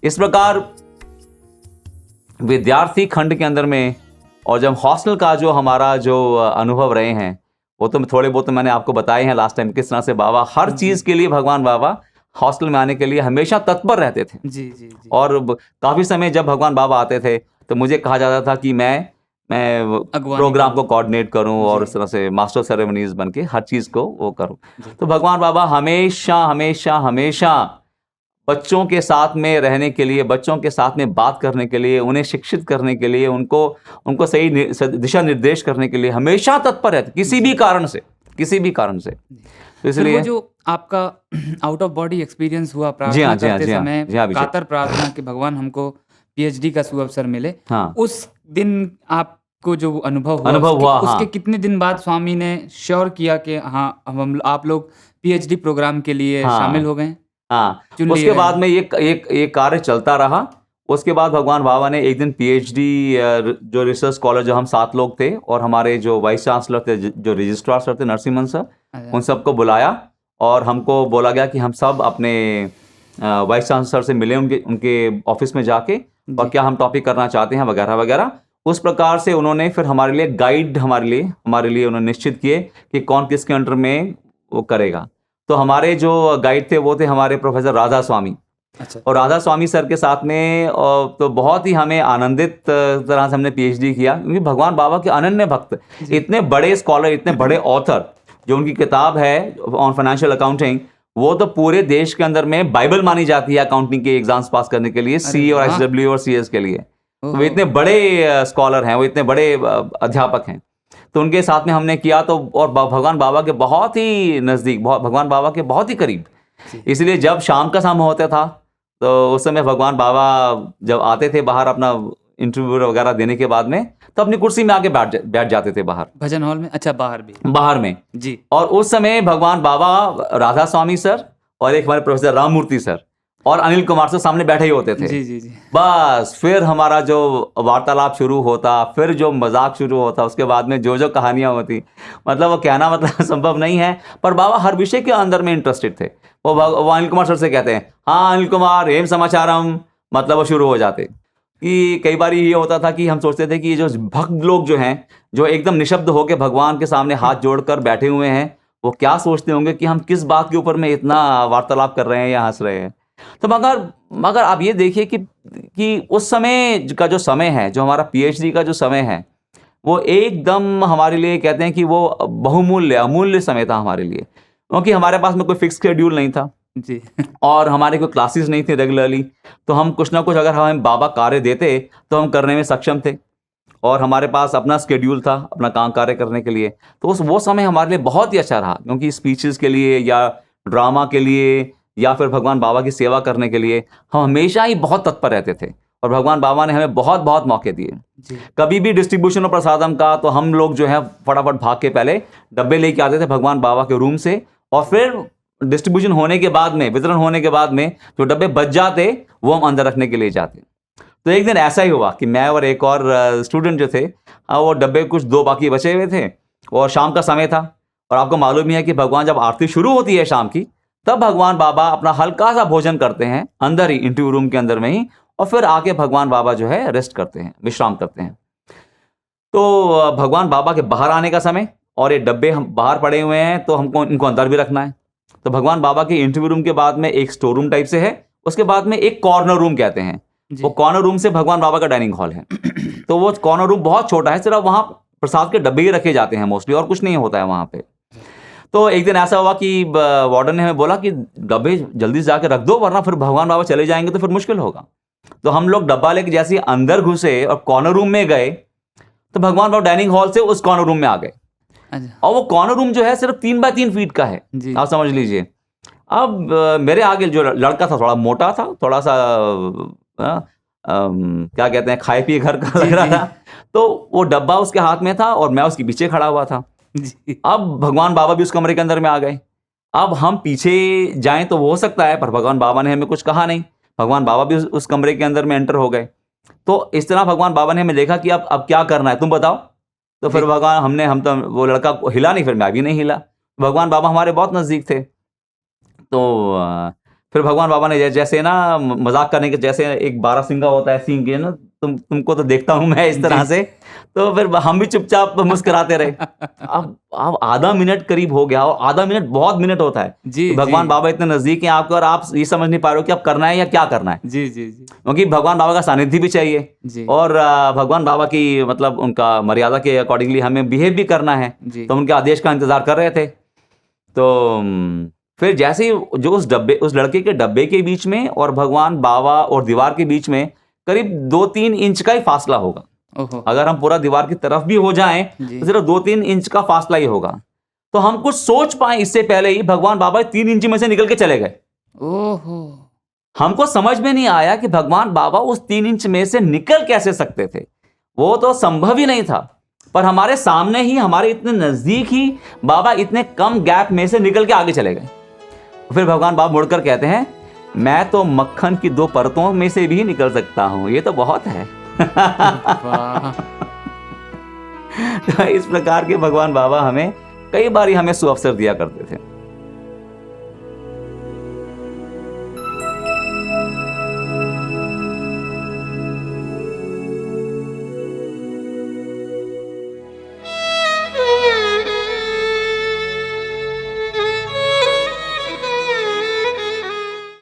इस प्रकार विद्यार्थी खंड के अंदर में और जब हॉस्टल का जो हमारा जो अनुभव रहे हैं, वो तो थोड़े बहुत तो मैंने आपको बताए हैं लास्ट टाइम, किस तरह से बाबा हर चीज के लिए, भगवान बाबा हॉस्टल में आने के लिए हमेशा तत्पर रहते थे। जी जी जी। और काफी समय जब भगवान बाबा आते थे तो मुझे कहा जाता था कि मैं अगवानी प्रोग्राम करूं। को कोऑर्डिनेट करूं और जी। इस तरह से मास्टर सेरेमनीज बन के हर चीज को वो करूं। जी। तो भगवान बाबा हमेशा हमेशा हमेशा बच्चों के साथ में रहने के लिए, बच्चों के साथ में बात करने के लिए, उन्हें शिक्षित करने के लिए, उनको सही दिशा निर्देश करने के लिए हमेशा तत्पर रहते, किसी भी कारण से, किसी भी कारण से। तो फिर वो इसलिए जो आपका आउट ऑफ बॉडी एक्सपीरियंस हुआ जी हाँ, प्रार्थना जी हाँ, करते जी हाँ, समय, जी हाँ, अभिषेक। कातर प्रार्थना कि भगवान हमको पीएचडी का सुअवसर मिले, हाँ, उस दिन आपको जो अनुभव हुआ अनुभव हुआ, उसके हाँ, कितने दिन बाद स्वामी ने श्योर किया कि हाँ हम आप लोग पीएचडी प्रोग्राम के लिए शामिल हाँ, हो गए, हाँ। चुन लिए उसके गए? बाद में ये कार्य चलता रहा। उसके बाद भगवान बाबा ने एक दिन पीएचडी जो रिसर्च स्कॉलर जो हम 7 लोग थे और हमारे जो वाइस चांसलर थे, जो रजिस्ट्रार सर थे नरसिम्हन सर, अच्छा। उन सबको बुलाया और हमको बोला गया कि हम सब अपने वाइस चांसलर से मिले उनके उनके ऑफिस में जाके, और जी। क्या हम टॉपिक करना चाहते हैं वगैरह वगैरह। उस प्रकार से उन्होंने फिर हमारे लिए गाइड हमारे लिए उन्होंने निश्चित किए कि कौन किसके अंडर में वो करेगा। तो हमारे जो गाइड थे वो थे हमारे प्रोफेसर राधा स्वामी। अच्छा। और राधा स्वामी सर के साथ में तो बहुत ही हमें आनंदित तरह से हमने पीएचडी किया, क्योंकि भगवान बाबा के अनन्य भक्त, जी। इतने बड़े स्कॉलर, इतने बड़े ऑथर, जो उनकी किताब है ऑन फाइनेंशियल अकाउंटिंग, वो तो पूरे देश के अंदर में बाइबल मानी जाती है अकाउंटिंग के एग्जाम्स पास करने के लिए, अरे सी और वाह! एसडब्ल्यू और सीएस के लिए। तो वो ओहो! इतने बड़े स्कॉलर हैं, वो इतने बड़े अध्यापक हैं। तो उनके साथ में हमने किया, तो और भगवान बाबा के बहुत ही नज़दीक, भगवान बाबा के बहुत ही करीब। जी। इसलिए जब शाम का समय होता था तो उस समय भगवान बाबा जब आते थे बाहर अपना इंटरव्यू वगैरह देने के बाद में, तो अपनी कुर्सी में आके बैठ जाते थे बाहर, भजन हॉल में? अच्छा, बाहर भी? बाहर में। जी। और उस समय भगवान बाबा, राधा स्वामी सर और एक हमारे प्रोफेसर राममूर्ति सर और अनिल कुमार सर सामने बैठे ही होते थे। जी, जी, जी। बस फिर हमारा जो वार्तालाप शुरू होता, फिर जो मजाक शुरू होता, उसके बाद में जो जो कहानियां होती, मतलब वो कहना मतलब संभव नहीं है, पर बाबा हर विषय के अंदर में इंटरेस्टेड थे। वो अनिल कुमार सर से कहते हैं, हाँ अनिल कुमार एम समाचारम, मतलब वो शुरू हो जाते। कि कई बार ये होता था कि हम सोचते थे कि ये जो भक्त लोग जो हैं, जो एकदम निशब्द होकर भगवान के सामने हाथ जोड़कर बैठे हुए हैं, वो क्या सोचते होंगे कि हम किस बात के ऊपर में इतना वार्तालाप कर रहे हैं या हंस रहे हैं। तो मगर आप ये देखिए कि उस समय का जो समय है, जो हमारा पीएचडी का जो समय है, वो एकदम हमारे लिए कहते हैं कि वो बहुमूल्य, अमूल्य समय था हमारे लिए, क्योंकि हमारे पास में कोई फिक्स शेड्यूल नहीं था जी। और हमारे कोई क्लासेस नहीं थे रेगुलरली। तो हम कुछ ना कुछ अगर हमें बाबा कार्य देते तो हम करने में सक्षम थे, और हमारे पास अपना स्केड्यूल था अपना काम कार्य करने के लिए। तो वो समय हमारे लिए बहुत ही अच्छा रहा, क्योंकि स्पीचेस के लिए या ड्रामा के लिए या फिर भगवान बाबा की सेवा करने के लिए हम हमेशा ही बहुत तत्पर रहते थे, और भगवान बाबा ने हमें बहुत बहुत मौके दिए। जी। कभी भी डिस्ट्रीब्यूशन और प्रसादम का, तो हम लोग जो है फटाफट भाग के पहले डब्बे लेके आते थे भगवान बाबा के रूम से, और फिर डिस्ट्रीब्यूशन होने के बाद में, वितरण होने के बाद में जो डब्बे बच जाते वो हम अंदर रखने के लिए जाते। तो एक दिन ऐसा ही हुआ कि मैं और एक और स्टूडेंट जो थे, वो डब्बे कुछ 2 बाकी बचे हुए थे, और शाम का समय था, और आपको मालूम ही है कि भगवान जब आरती शुरू होती है शाम की, तब भगवान बाबा अपना हल्का सा भोजन करते हैं अंदर ही, इंटरव्यू रूम के अंदर में ही, और फिर आके भगवान बाबा जो है रेस्ट करते हैं, विश्राम करते हैं। तो भगवान बाबा के बाहर आने का समय, और ये डब्बे हम बाहर पड़े हुए हैं, तो हमको इनको अंदर भी रखना है। तो भगवान बाबा के इंटरव्यू रूम के बाद में एक स्टोर रूम टाइप से है, उसके बाद में एक कॉर्नर रूम कहते हैं, जी। वो कॉर्नर रूम से भगवान बाबा का डाइनिंग हॉल है। तो वो कॉर्नर रूम बहुत छोटा है, सिर्फ वहाँ प्रसाद के डब्बे ही रखे जाते हैं मोस्टली, और कुछ नहीं होता है वहाँ पे। तो एक दिन ऐसा हुआ कि वार्डन ने हमें बोला कि डब्बे जल्दी से जाके रख दो, वरना फिर भगवान बाबा चले जाएंगे तो फिर मुश्किल होगा। तो हम लोग डब्बा लेके जैसे ही अंदर घुसे और कॉर्नर रूम में गए, तो भगवान बाबा डाइनिंग हॉल से उस कॉर्नर रूम में आ गए। अच्छा। और वो कॉर्नर रूम जो है सिर्फ 3 बाय 3 फीट का है, जी। आप समझ लीजिए। अब मेरे आगे जो लड़का था थोड़ा मोटा था, थोड़ा सा क्या कहते हैं, खाए पिए घर का लग रहा था। तो वो डब्बा उसके हाथ में था और मैं उसके पीछे खड़ा हुआ था। जी। अब भगवान बाबा भी उस कमरे के अंदर में आ गए। अब हम पीछे जाएं तो वो हो सकता है, पर भगवान बाबा ने हमें कुछ कहा नहीं। भगवान बाबा भी उस कमरे के अंदर में एंटर हो गए। तो इस तरह भगवान बाबा ने हमें देखा कि अब क्या करना है, तुम बताओ। तो फिर भगवान हम तो वो लड़का हिला नहीं, फिर मैं भी नहीं हिला। भगवान बाबा हमारे बहुत नज़दीक थे। तो फिर भगवान बाबा ने जैसे ना मजाक करने के, जैसे एक बारहसिंगा होता है सींग के ना, तुमको तो देखता हूं मैं इस तरह से, तो फिर हम भी चुपचाप मुस्कुराते रहे। अब आधा मिनट करीब हो गया, और आधा मिनट बहुत मिनट होता है जी, कि भगवान जी। बाबा इतने नजदीक हैं आपके, और आप ये समझ नहीं पा रहे हो कि अब करना है या क्या करना है, जी, जी, जी। क्योंकि भगवान बाबा का सानिध्य भी चाहिए, जी। और भगवान बाबा की मतलब उनका मर्यादा के अकॉर्डिंगली हमें बिहेव भी करना है, जी। तो उनके आदेश का इंतजार कर रहे थे। तो फिर जैसे ही जो उस लड़के के डब्बे के बीच में और भगवान बाबा और दीवार के बीच में करीब 2-3 इंच का ही फासला होगा। ओहो! अगर हम पूरा दीवार की तरफ भी हो जाएं जी। तो सिर्फ 2-3 इंच का फासला ही होगा। तो हम कुछ सोच पाए इससे पहले ही भगवान बाबा 3 इंच में से निकल के चले गए। ओहो! हमको समझ में नहीं आया कि भगवान बाबा उस 3 इंच में से निकल कैसे सकते थे, वो तो संभव ही नहीं था। पर हमारे सामने ही, हमारे इतने नजदीक ही बाबा इतने कम गैप में से निकल के आगे चले गए। फिर भगवान बाबा मुड़कर कहते हैं, मैं तो मक्खन की 2 परतों में से भी निकल सकता हूं, ये तो बहुत है। वाह! तो इस प्रकार के भगवान बाबा हमें कई बार हमें सुअवसर दिया करते थे।